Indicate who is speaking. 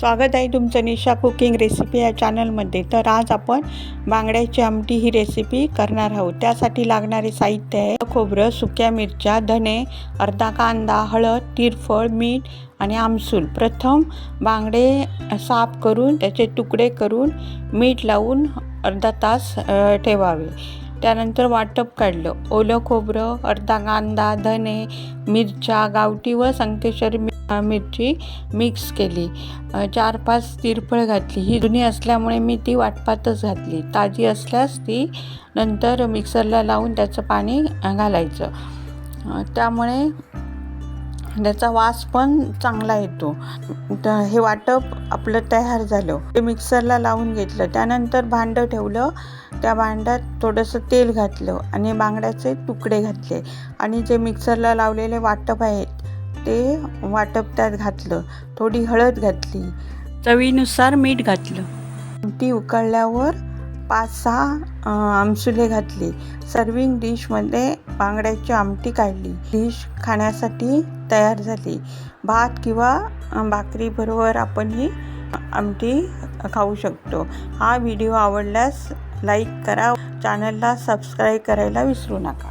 Speaker 1: स्वागत आहे तुमचं निशा कुकिंग रेसिपी या चॅनलमध्ये। तर आज आपण बांगड्याची आमटी ही रेसिपी करणार आहोत। त्यासाठी लागणारे साहित्य आहे खोबरं, सुक्या मिरच्या, धने, अर्धा कांदा, हळद, तिरफळ, मीठ आणि आमसूल। प्रथम बांगडे साफ करून त्याचे तुकडे करून मीठ लावून अर्धा तास ठेवावे। त्यानंतर वाटप काढलं। ओलं खोबरं, अर्धा कांदा, धने, मिरच्या, गावठी व संकेश्वरी मिरची मिक्स केली। 4-5 तिरफळ घातली। ही जुनी असल्यामुळे मी ती वाटपातच घातली। ताजी असल्यास ती नंतर मिक्सरला लावून त्याचं पाणी घालायचं, त्यामुळे त्याचा वास पण चांगला येतो। हे वाटप आपलं तयार झालं। ते मिक्सरला लावून घेतलं। त्यानंतर भांडं ठेवलं। त्या भांड्यात थोडंसं तेल घातलं आणि बांगड्याचे तुकडे घातले आणि जे मिक्सरला लावलेले वाटप आहेत ते वाटप त्यात घातलं। थोडी हळद घातली, चवीनुसार मीठ घातलं। ती उकळल्यावर 5-6 आमसुले घातले। सर्विंग डिशमध्ये बांगड्याची आमटी काढली। डिश खाण्यासाठी तयार झाली। भात किंवा भाकरीबरोबर आपण ही आमटी खाऊ शकतो। हा व्हिडिओ आवडल्यास लाईक करा, चॅनलला सबस्क्राईब करायला विसरू नका।